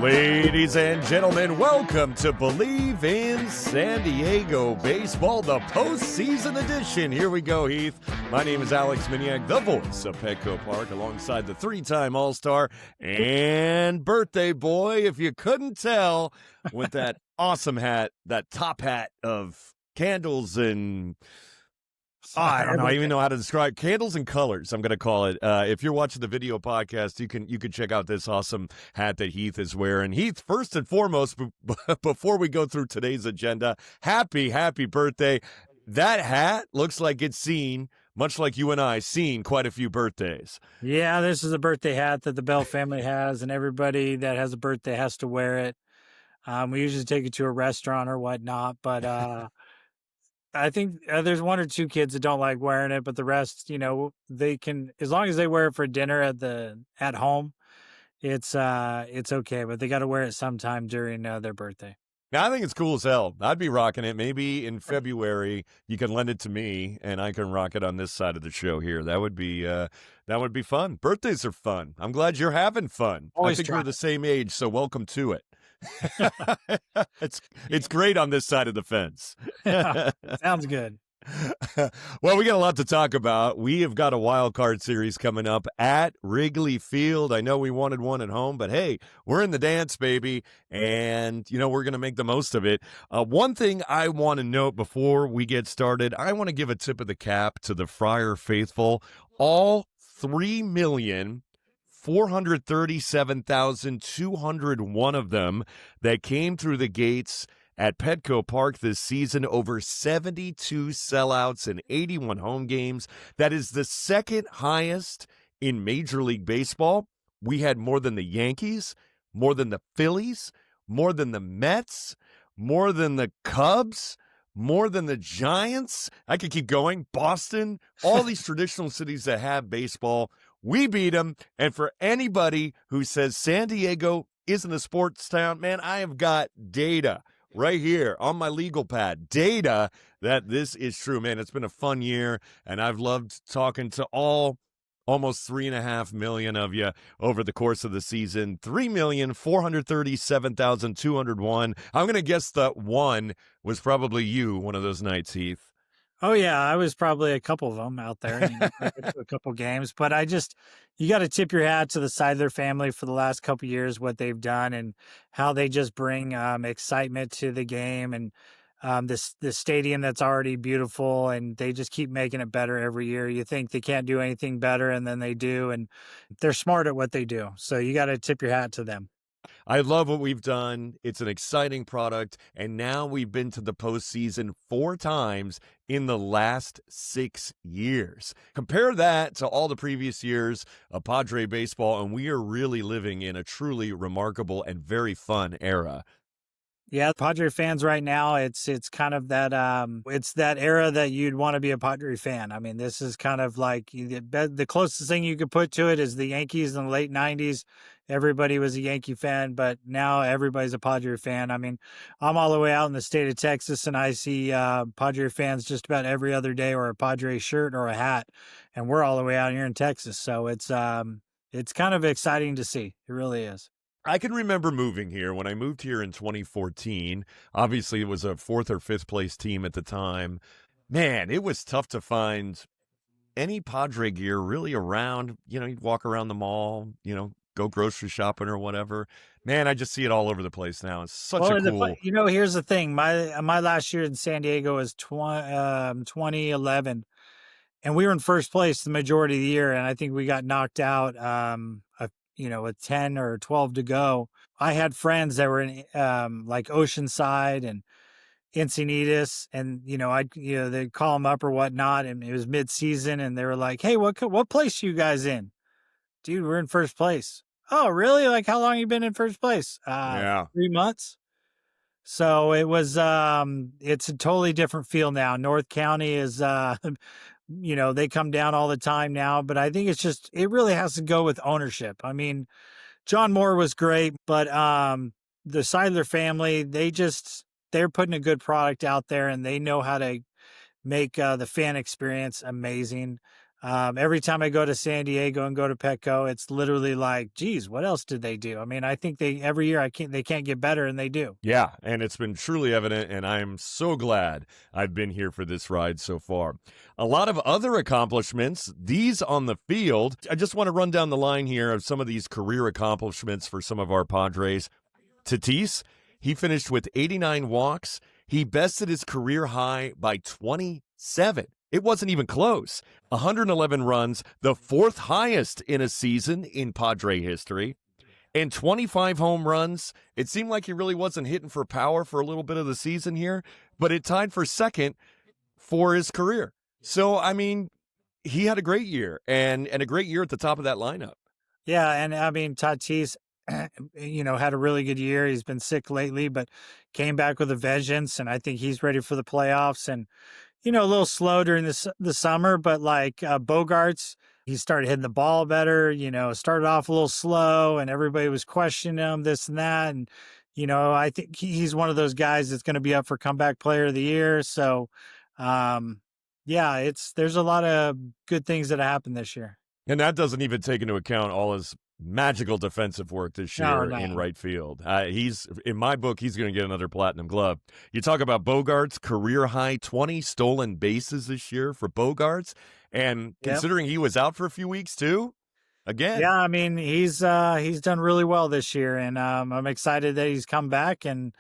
Ladies and gentlemen, welcome to Believe in San Diego Baseball, the postseason edition. Here we go, Heath. My name is Alex Miniak, the voice of Petco Park, alongside the three-time All-Star and birthday boy, if you couldn't tell, with that awesome hat, that top hat of candles and... I don't even know how to describe candles and colors. I'm going to call it. If you're watching the video podcast, you can check out this awesome hat that Heath is wearing. Heath, first and foremost, before we go through today's agenda, happy birthday. That hat looks like it's seen, much like you and I, seen quite a few birthdays. Yeah, this is a birthday hat that the Bell family has, and everybody that has a birthday has to wear it. We usually take it to a restaurant or whatnot, but I think there's one or two kids that don't like wearing it, but the rest, they can, as long as they wear it for dinner at home, it's okay. But they got to wear it sometime during their birthday. Now, I think it's cool as hell. I'd be rocking it. Maybe in February you can lend it to me, and I can rock it on this side of the show here. That would be fun. Birthdays are fun. I'm glad you're having fun. Always I think try. we're the same age, so welcome to it. It's great on this side of the fence. Sounds good. Well, we got a lot to talk about. We have got a wild card series coming up at Wrigley Field. I know we wanted one at home, but hey, we're in the dance, baby, and we're going to make the most of it. One thing I want to note before we get started, I want to give a tip of the cap to the Friar Faithful. All 3,437,201 of them that came through the gates at Petco Park this season, over 72 sellouts and 81 home games. That is the second highest in Major League Baseball. We had more than the Yankees, more than the Phillies, more than the Mets, more than the Cubs, more than the Giants. I could keep going. Boston, all these traditional cities that have baseball, we beat them. And for anybody who says San Diego isn't a sports town, man, I have got data right here on my legal pad, data that this is true, man. It's been a fun year, and I've loved talking to almost 3.5 million of you over the course of the season. 3,437,201. I'm going to guess that one was probably you one of those nights, Heath. Oh, yeah, I was probably a couple of them out there, a couple games. But you got to tip your hat to the Seidler family for the last couple of years, what they've done and how they just bring excitement to the game and this stadium that's already beautiful, and they just keep making it better every year. You think they can't do anything better, and then they do, and they're smart at what they do. So you got to tip your hat to them. I love what we've done. It's an exciting product, and now we've been to the postseason 4 times in the last 6 years. Compare that to all the previous years of Padre baseball, and we are really living in a truly remarkable and very fun era. Yeah, Padre fans right now, it's kind of that it's that era that you'd want to be a Padre fan. I mean, this is kind of like the closest thing you could put to it is the Yankees in the late 90s. Everybody was a Yankee fan, but now everybody's a Padre fan. I mean, I'm all the way out in the state of Texas, and I see Padre fans just about every other day, or a Padre shirt or a hat, and we're all the way out here in Texas. So it's kind of exciting to see. It really is. I can remember moving here. When I moved here in 2014, obviously it was a 4th or 5th place team at the time. Man, it was tough to find any Padre gear really around. You'd walk around the mall, go grocery shopping or whatever. Man, I just see it all over the place now. It's such a cool... Here's the thing. My last year in San Diego was 2011, and we were in first place the majority of the year, and I think we got knocked out with 10 or 12 to go. I had friends that were in like Oceanside and Encinitas, and they'd call them up or whatnot, and it was mid-season, and they were like, "Hey, what place are you guys in?" "Dude, we're in first place." "Oh, really? Like, how long you been in first place?" Yeah, 3 months. So it was it's a totally different feel now. North County is they come down all the time now, but I think it really has to go with ownership. I mean, John Moore was great, but the Seidler family, they're putting a good product out there, and they know how to make the fan experience amazing. Every time I go to San Diego and go to Petco, it's literally like, geez, what else did they do? I mean, I think every year they can't get better, and they do. Yeah, and it's been truly evident, and I'm so glad I've been here for this ride so far. A lot of other accomplishments, these on the field. I just want to run down the line here of some of these career accomplishments for some of our Padres. Tatis, he finished with 89 walks. He bested his career high by 27. It wasn't even close. 111 runs, the fourth highest in a season in Padre history. And 25 home runs. It seemed like he really wasn't hitting for power for a little bit of the season here, but it tied for second for his career. So, I mean, he had a great year and a great year at the top of that lineup. Yeah, and I mean, Tatis, had a really good year. He's been sick lately, but came back with a vengeance, and I think he's ready for the playoffs. And a little slow during the summer, but like Bogarts, he started hitting the ball better. Started off a little slow, and everybody was questioning him, this and that. And I think he's one of those guys that's going to be up for comeback player of the year. So, there's a lot of good things that happened this year. And that doesn't even take into account all his magical defensive work this year in right field. He's, in my book, he's going to get another platinum glove. You talk about Bogarts, career high 20 stolen bases this year for Bogarts. And considering he was out for a few weeks too, again. Yeah, I mean, he's done really well this year, and I'm excited that he's come back and,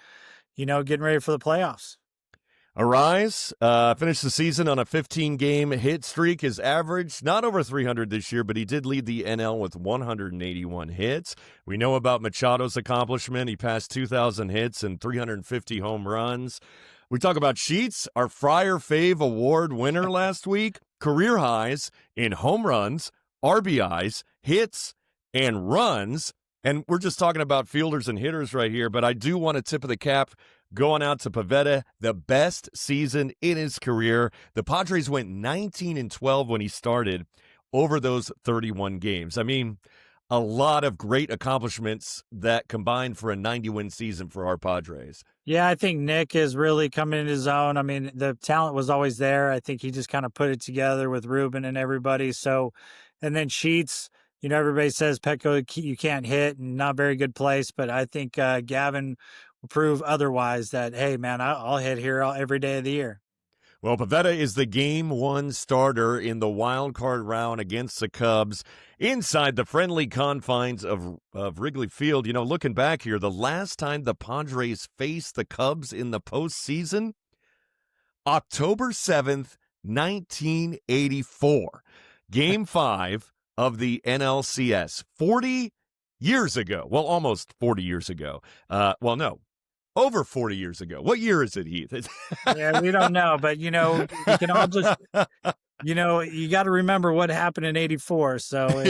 getting ready for the playoffs. Arise finished the season on a 15-game hit streak. His average, not over 300 this year, but he did lead the NL with 181 hits. We know about Machado's accomplishment. He passed 2,000 hits and 350 home runs. We talk about Sheets, our Friar Fave Award winner last week. Career highs in home runs, RBIs, hits, and runs. And we're just talking about fielders and hitters right here, but I do want to tip of the cap going out to Pivetta, the best season in his career. The Padres went 19-12 when he started over those 31 games. I mean, a lot of great accomplishments that combined for a 90-win season for our Padres. Yeah, I think Nick is really coming into his own. I mean, the talent was always there. I think he just kind of put it together with Ruben and everybody. So, and then Sheets, everybody says Petco, you can't hit, and not very good place. But I think Gavin will prove otherwise, that, hey, man, I'll hit here every day of the year. Well, Pivetta is the Game 1 starter in the wild card round against the Cubs inside the friendly confines of Wrigley Field. Looking back here, the last time the Padres faced the Cubs in the postseason, October 7th, 1984. Game 5 of the NLCS. 40 years ago. Well, almost 40 years ago. Over 40 years ago. What year is it, Heath? Yeah, we don't know, but we can all just, you got to remember what happened in 84. So,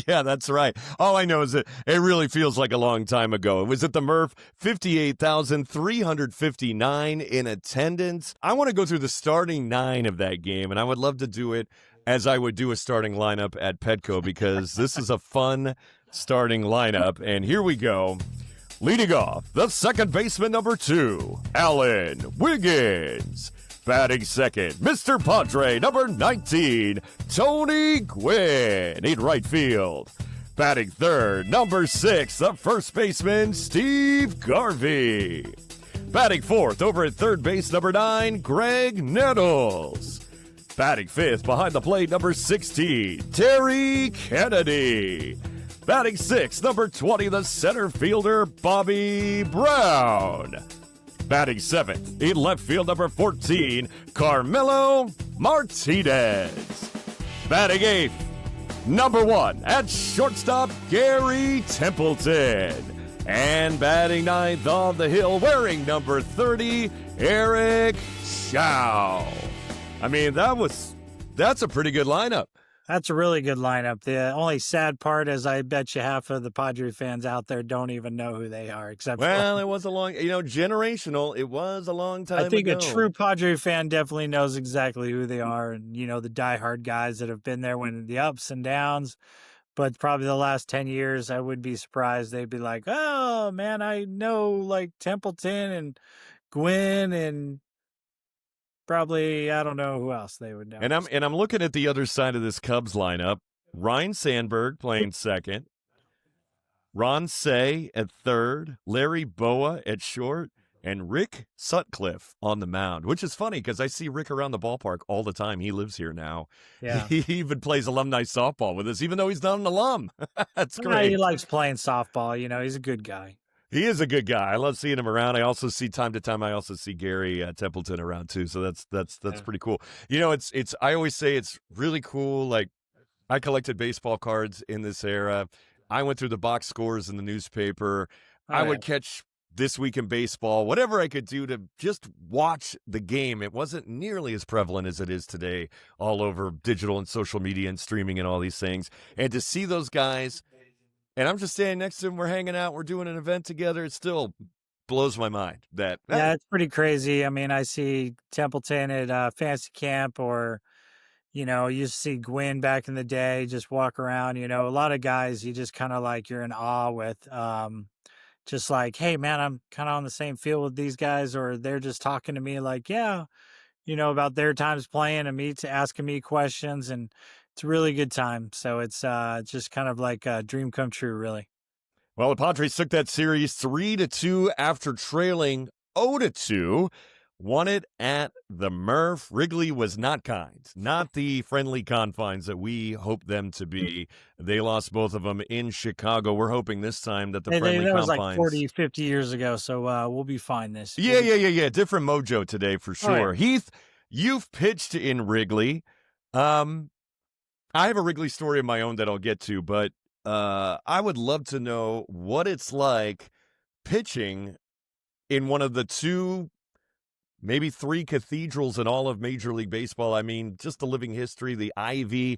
yeah, that's right. All I know is that it really feels like a long time ago. It was at the Murph, 58,359 in attendance. I want to go through the starting 9 of that game, and I would love to do it as I would do a starting lineup at Petco, because this is a fun starting lineup. And here we go. Leading off, the second baseman, number 2, Alan Wiggins. Batting second, Mr. Padre, number 19, Tony Gwynn in right field. Batting third, number 6, the first baseman, Steve Garvey. Batting fourth, over at third base, number 9, Greg Nettles. Batting fifth, behind the plate, number 16, Terry Kennedy. Batting sixth, number 20, the center fielder, Bobby Brown. Batting seventh, in left field, number 14, Carmelo Martinez. Batting eighth, number 1, at shortstop, Gary Templeton. And batting ninth on the hill, wearing number 30, Eric Chow. I mean, that's a pretty good lineup. That's a really good lineup. The only sad part is I bet you half of the Padre fans out there don't even know who they are. It was a long, generational. It was a long time ago. I think a true Padre fan definitely knows exactly who they are, and, the diehard guys that have been there when the ups and downs. But probably the last 10 years, I would be surprised. They'd be like, oh, man, I know like Templeton and Gwynn and probably, I don't know who else they would know. And I'm looking at the other side of this Cubs lineup. Ryan Sandberg playing second, Ron Say at third, Larry Boa at short, and Rick Sutcliffe on the mound, which is funny because I see Rick around the ballpark all the time. He lives here now. Yeah. He even plays alumni softball with us, even though he's not an alum. That's Yeah, great. he likes playing softball. He's a good guy. He is a good guy. I love seeing him around. I also see time to time. I also see Gary Templeton around too. So that's pretty cool. It's. I always say it's really cool. Like I collected baseball cards in this era. I went through the box scores in the newspaper. I would catch This Week in Baseball, whatever I could do to just watch the game. It wasn't nearly as prevalent as it is today, all over digital and social media and streaming and all these things. And to see those guys. And I'm just standing next to him. We're hanging out. We're doing an event together. It still blows my mind that. Yeah, it's pretty crazy. I mean, I see Templeton at Fantasy Camp, or, you used to see Gwynn back in the day just walk around. A lot of guys you just kind of like you're in awe with. Just like, hey, man, I'm kind of on the same field with these guys, or they're just talking to me like, yeah, about their times playing and me asking me questions. And it's a really good time. So it's just kind of like a dream come true, really. Well, the Padres took that series 3-2 after trailing 0-2. Won it at the Murph. Wrigley was not kind, not the friendly confines that we hoped them to be. They lost both of them in Chicago. We're hoping this time that the friendly that confines. was like 40, 50 years ago, so we'll be fine this. Yeah. Different mojo today for sure. Oh, yeah. Heath, you've pitched in Wrigley. I have a Wrigley story of my own that I'll get to, but I would love to know what it's like pitching in one of the two, maybe three cathedrals in all of Major League Baseball. I mean, just the living history, the ivy,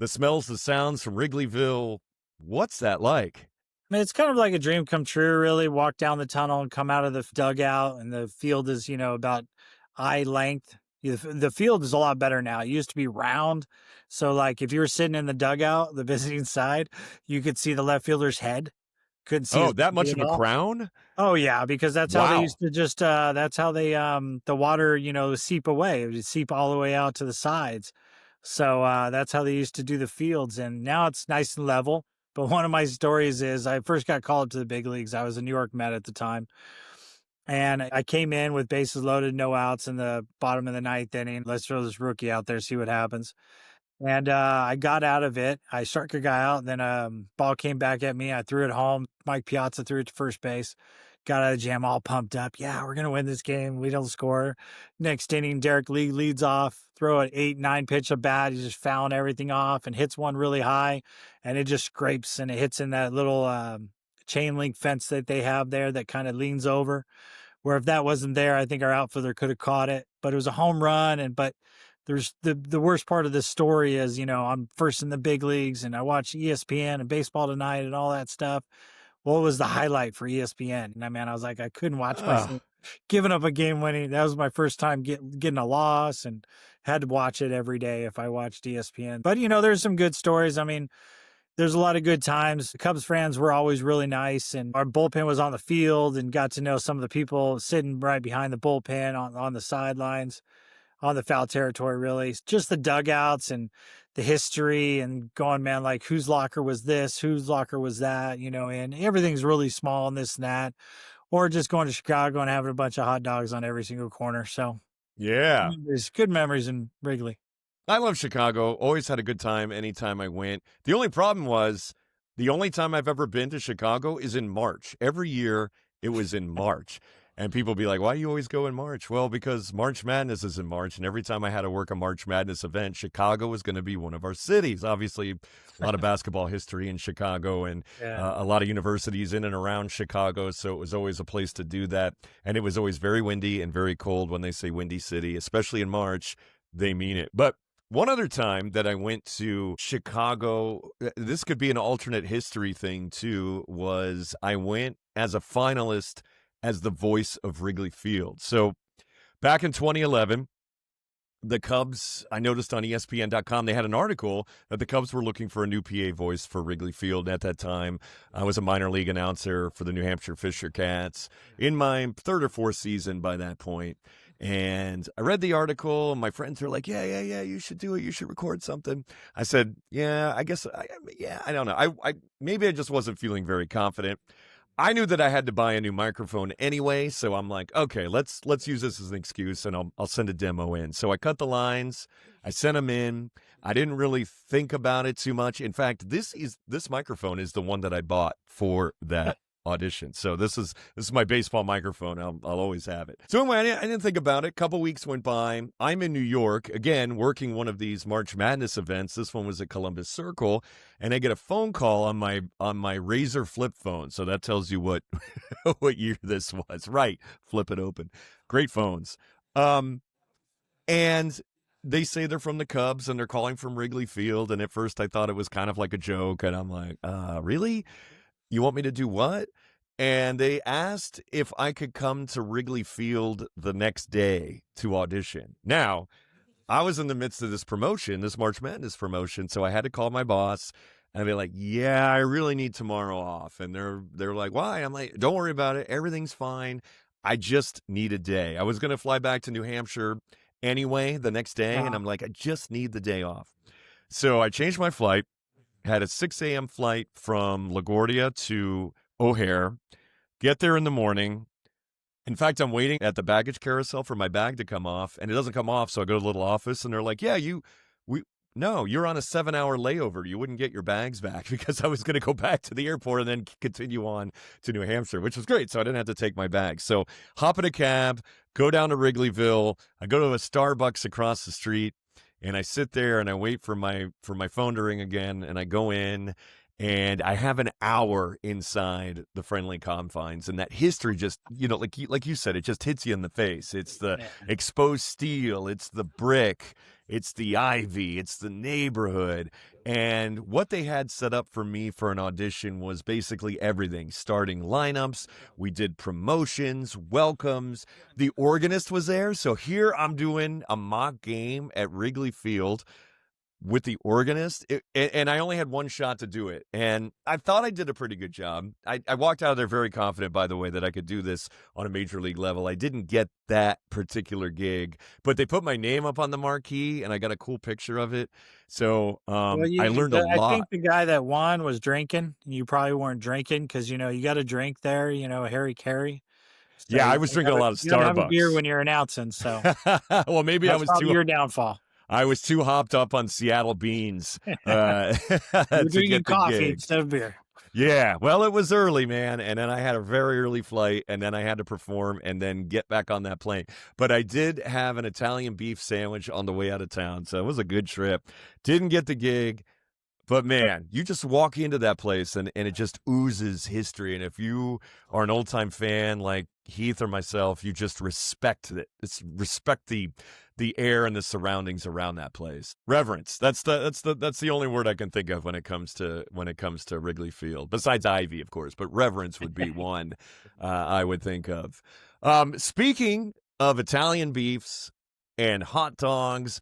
the smells, the sounds from Wrigleyville. What's that like? I mean, it's kind of like a dream come true, really. Walk down the tunnel and come out of the dugout, and the field is, about eye length. The field is a lot better now. It used to be round. So, like, if you were sitting in the dugout, the visiting side, you could see the left fielder's head. Couldn't see that much of a crown? Oh, yeah, because that's how they Wow. used to just, that's how they, the water, seep away. It would seep all the way out to the sides. So that's how they used to do the fields. And now it's nice and level. But one of my stories is I first got called up to the big leagues. I was a New York Met at the time. And I came in with bases loaded, no outs in the bottom of the ninth inning. Let's throw this rookie out there, see what happens. And I got out of it. I struck a guy out, and then ball came back at me. I threw it home. Mike Piazza threw it to first base. Got out of the jam all pumped up. Yeah, we're going to win this game. We don't score. Next inning, Derek Lee leads off. Throw an 8-9 pitch of bat. He's just fouling everything off and hits one really high. And it just scrapes, and it hits in that little chain link fence that they have there that kind of leans over. Where if that wasn't there, I think our outfielder could have caught it. But it was a home run. But there's the worst part of this story is, I'm first in the big leagues, and I watch ESPN and Baseball Tonight and all that stuff. What was the highlight for ESPN? And I was like, I couldn't watch myself giving up a game winning. That was my first time getting a loss, and had to watch it every day if I watched ESPN. But, there's some good stories. I mean, there's a lot of good times. The Cubs fans were always really nice, and our bullpen was on the field, and got to know some of the people sitting right behind the bullpen on the sidelines, on the foul territory, really. Just the dugouts and the history, and going, man, like, whose locker was this? Whose locker was that? And everything's really small and this and that. Or just going to Chicago and having a bunch of hot dogs on every single corner. So, yeah, there's good memories in Wrigley. I love Chicago. Always had a good time anytime I went. The only problem was the only time I've ever been to Chicago is in March. Every year it was in March. And people be like, why do you always go in March? Well, because March Madness is in March. And every time I had to work a March Madness event, Chicago was going to be one of our cities. Obviously, a lot of basketball history in Chicago, and a lot of universities in and around Chicago. So it was always a place to do that. And it was always very windy and very cold. When they say Windy City, especially in March, they mean it. But one other time that I went to Chicago, this could be an alternate history thing too, was I went as a finalist as the voice of Wrigley Field. So back in 2011, the Cubs, I noticed on ESPN.com, they had an article that the Cubs were looking for a new PA voice for Wrigley Field. At that time, I was a minor league announcer for the New Hampshire Fisher Cats in my third or fourth season by that point. And I read the article, and my friends were like, yeah, you should do it. You should record something. I said, yeah, I guess, I don't know. I maybe I just wasn't feeling very confident. I knew that I had to buy a new microphone anyway, so I'm like, okay, let's use this as an excuse, and I'll send a demo in. So I cut the lines, I sent them in. I didn't really think about it too much. In fact, this microphone is the one that I bought for that audition. So this is my baseball microphone. I'll always have it. So anyway, I didn't think about it. A couple weeks went by. I'm in New York again, working one of these March Madness events. This one was at Columbus Circle, and I get a phone call on my Razor flip phone. So that tells you what what year this was. Right, flip it open. Great phones. And they say they're from the Cubs and they're calling from Wrigley Field. And at first I thought it was kind of like a joke, and I'm like, really? You want me to do what? And they asked if I could come to Wrigley Field the next day to audition. Now, I was in the midst of this promotion, this March Madness promotion, so I had to call my boss and be like, yeah, I really need tomorrow off. And they're like, why? I'm like, don't worry about it. Everything's fine. I just need a day. I was going to fly back to New Hampshire anyway the next day, and I'm like, I just need the day off. So I changed my flight. Had a 6 a.m. flight from LaGuardia to O'Hare. Get there in the morning. In fact, I'm waiting at the baggage carousel for my bag to come off, and it doesn't come off, so I go to the little office, and they're like, yeah, you're on a 7-hour layover. You wouldn't get your bags back, because I was going to go back to the airport and then continue on to New Hampshire, which was great, so I didn't have to take my bags. So hop in a cab, go down to Wrigleyville. I go to a Starbucks across the street. And I sit there and I wait for my phone to ring again, and I go in, and I have an hour inside the friendly confines, and that history just, like you said, it just hits you in the face. It's the exposed steel, it's the brick, it's the ivy, it's the neighborhood. And what they had set up for me for an audition was basically everything. Starting lineups, we did promotions, welcomes. The organist was there. So here I'm doing a mock game at Wrigley Field with the organist, and I only had one shot to do it. And I thought I did a pretty good job. I walked out of there very confident, by the way, that I could do this on a major league level. I didn't get that particular gig, but they put my name up on the marquee, and I got a cool picture of it. So I learned a lot. I think the guy that won was drinking. You probably weren't drinking because, you got to drink there, Harry Carey. So yeah, I was drinking a lot of Starbucks. You don't have a beer when you're announcing, so. Well, maybe I was too. Your downfall. I was too hopped up on Seattle beans You're drinking coffee instead of beer. Yeah, well, it was early, man, and then I had a very early flight, and then I had to perform and then get back on that plane. But I did have an Italian beef sandwich on the way out of town, so it was a good trip. Didn't get the gig, but man, you just walk into that place, and it just oozes history. And if you are an old-time fan like Heath or myself, you just respect it. Respect the air and the surroundings around that place. Reverence. That's the only word I can think of when it comes to Wrigley Field. Besides ivy, of course, but reverence would be one I would think of. Speaking of Italian beefs and hot dogs,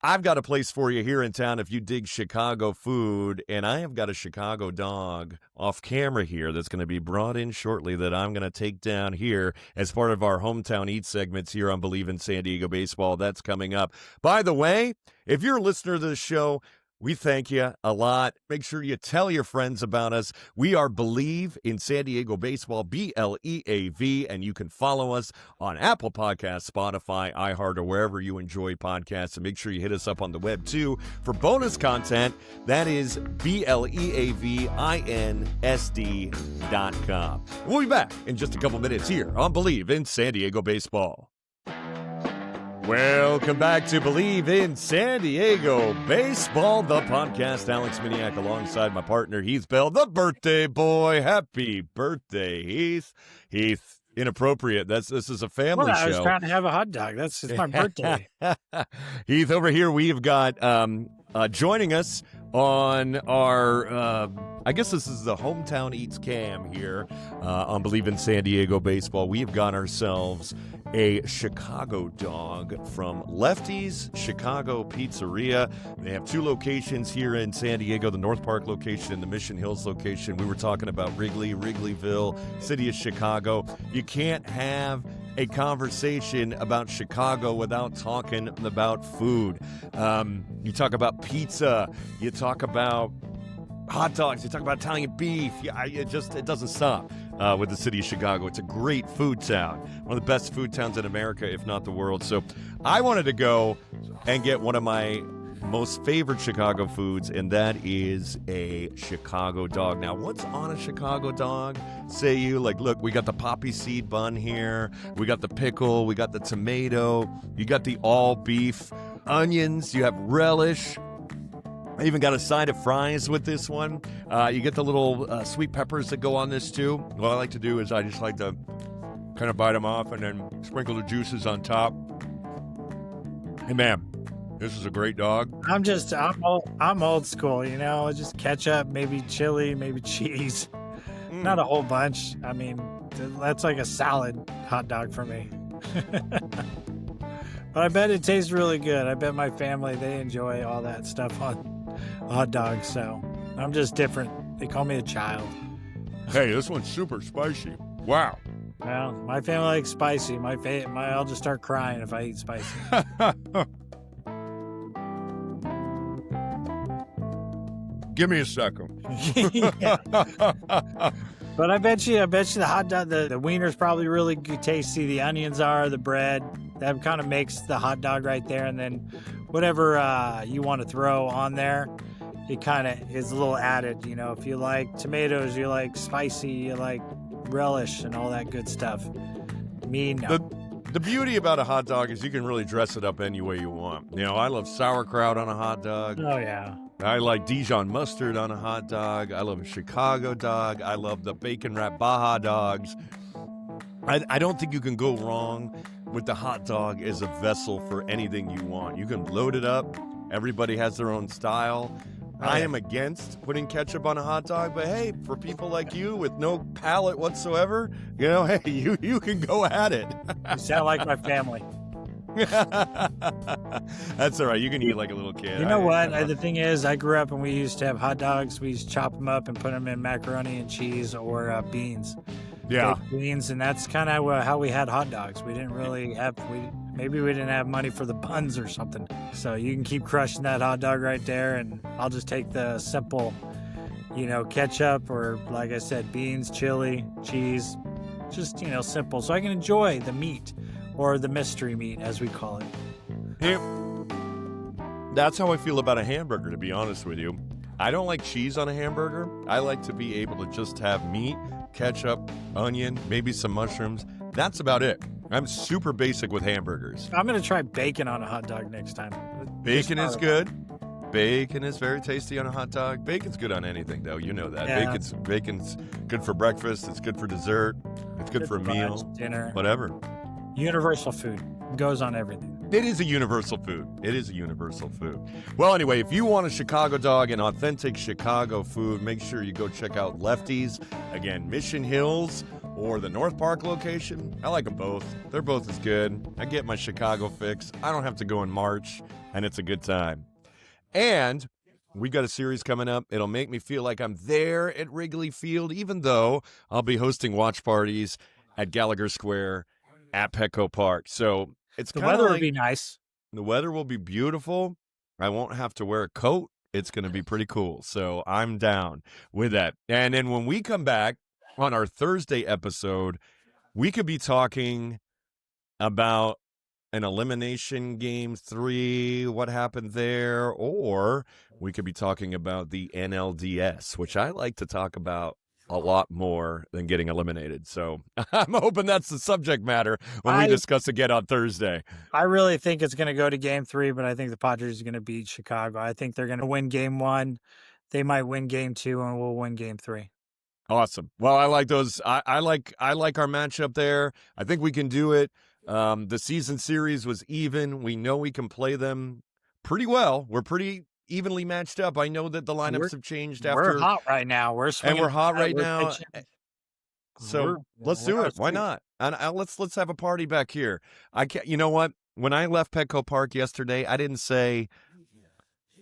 I've got a place for you here in town if you dig Chicago food, and I have got a Chicago dog off camera here that's going to be brought in shortly that I'm going to take down here as part of our Hometown Eat segments here on Believe in San Diego Baseball. That's coming up. By the way, if you're a listener to the show, we thank you a lot. Make sure you tell your friends about us. We are Believe in San Diego Baseball, BLEAV, and you can follow us on Apple Podcasts, Spotify, iHeart, or wherever you enjoy podcasts. And make sure you hit us up on the web, too, for bonus content. That is BLEAVINSD.com. We'll be back in just a couple minutes here on Believe in San Diego Baseball. Welcome back to Believe in San Diego Baseball, the podcast. Alex Miniak alongside my partner, Heath Bell, the birthday boy. Happy birthday, Heath. Heath, inappropriate. This is a family show. I was trying to have a hot dog. It's my birthday. Heath, over here we've got joining us on our, I guess this is the Hometown Eats cam here on Believe in San Diego Baseball. We've got ourselves a Chicago dog from Lefty's Chicago Pizzeria. They have two locations here in San Diego, the North Park location and the Mission Hills location. We were talking about Wrigley, Wrigleyville, city of Chicago. You can't have a conversation about Chicago without talking about food. You talk about pizza, you talk about hot dogs, you talk about Italian beef. Yeah, it doesn't stop with the city of Chicago. It's a great food town, one of the best food towns in America, if not the world. So I wanted to go and get one of my most favorite Chicago foods, and that is a Chicago dog. Now, what's on a Chicago dog? Say you, like, look, we got the poppy seed bun here, we got the pickle, we got the tomato, you got the all beef, onions, you have relish. I even got a side of fries with this one. You get the little sweet peppers that go on this too. What I like to do is I just like to kind of bite them off and then sprinkle the juices on top. Hey, man. This is a great dog. I'm old school, just ketchup, maybe chili, maybe cheese. Not a whole bunch. I mean, that's like a salad hot dog for me. But I bet it tastes really good. I bet my family, they enjoy all that stuff on hot dogs. So I'm just different. They call me a child. Hey, this one's super spicy. Wow. Well, my family likes spicy. I'll just start crying if I eat spicy. Give me a second. But I bet you the hot dog, the wiener's probably really good, tasty. The onions are, the bread, that kind of makes the hot dog right there. And then whatever you want to throw on there, it kind of is a little added. If you like tomatoes, you like spicy, you like relish and all that good stuff. Me, no. The beauty about a hot dog is you can really dress it up any way you want. I love sauerkraut on a hot dog. Oh, yeah. I like Dijon mustard on a hot dog. I love a Chicago dog. I love the bacon wrapped Baja dogs. I don't think you can go wrong with the hot dog as a vessel for anything you want. You can load it up. Everybody has their own style. I am against putting ketchup on a hot dog, but hey, for people like you with no palate whatsoever, hey, you can go at it. You sound like my family. That's all right. You can eat like a little kid. You know what? The thing is, I grew up and we used to have hot dogs. We used to chop them up and put them in macaroni and cheese or beans. Yeah. Baked beans, and that's kind of how we had hot dogs. We didn't really have, maybe we didn't have money for the buns or something. So you can keep crushing that hot dog right there, and I'll just take the simple, ketchup or, like I said, beans, chili, cheese, just, simple. So I can enjoy the meat. Or the mystery meat, as we call it. Hey, that's how I feel about a hamburger, to be honest with you. I don't like cheese on a hamburger. I like to be able to just have meat, ketchup, onion, maybe some mushrooms. That's about it. I'm super basic with hamburgers. I'm going to try bacon on a hot dog next time. Bacon is good. Bacon is very tasty on a hot dog. Bacon's good on anything, though. You know that. Yeah. Bacon's good for breakfast. It's good for dessert. It's good for a meal. Dinner. Whatever. Universal food. Goes on everything. It is a universal food. It is a universal food. Well, anyway, if you want a Chicago dog, an authentic Chicago food, make sure you go check out Lefty's. Again, Mission Hills or the North Park location. I like them both. They're both as good. I get my Chicago fix. I don't have to go in March, and it's a good time. And we got a series coming up. It'll make me feel like I'm there at Wrigley Field, even though I'll be hosting watch parties at Gallagher Square at Petco Park. So it's the kind of weather like, will be nice. The weather will be beautiful. I won't have to wear a coat. It's going to be pretty cool. So I'm down with that. And then when we come back on our Thursday episode, we could be talking about an elimination game 3, what happened there, or we could be talking about the NLDS, which I like to talk about a lot more than getting eliminated. So I'm hoping that's the subject matter when we discuss again on Thursday. I really think it's going to go to game 3, but I think the Padres are going to beat Chicago. I think they're going to win game 1. They might win game 2, and we'll win game 3. Awesome. Well, I like those. I like our matchup there. I think we can do it. The season series was even. We know we can play them pretty well. We're pretty evenly matched up. I know that the lineups have changed after. We're hot right now. We're hot right now. So let's do it. Why not? And let's have a party back here. I can't. You know what? When I left Petco Park yesterday, I didn't say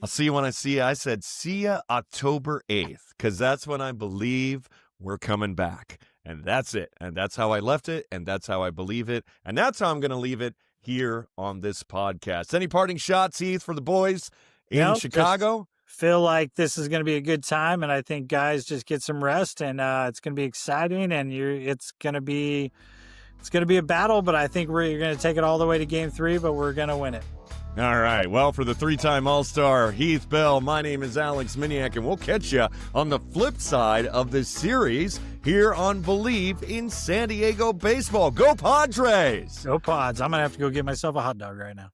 I'll see you when I see you. I said see you October 8th because that's when I believe we're coming back. And that's it. And that's how I left it. And that's how I believe it. And that's how I'm going to leave it here on this podcast. Any parting shots, Heath, for the boys in Chicago? Feel like this is going to be a good time. And I think guys just get some rest, and it's going to be exciting, and it's going to be a battle, but I think you're going to take it all the way to game 3, but we're going to win it. All right. Well, for the 3-time All-Star Heath Bell, my name is Alex Miniak, and we'll catch you on the flip side of this series here on Believe in San Diego Baseball. Go Padres! Go Pods. I'm going to have to go get myself a hot dog right now.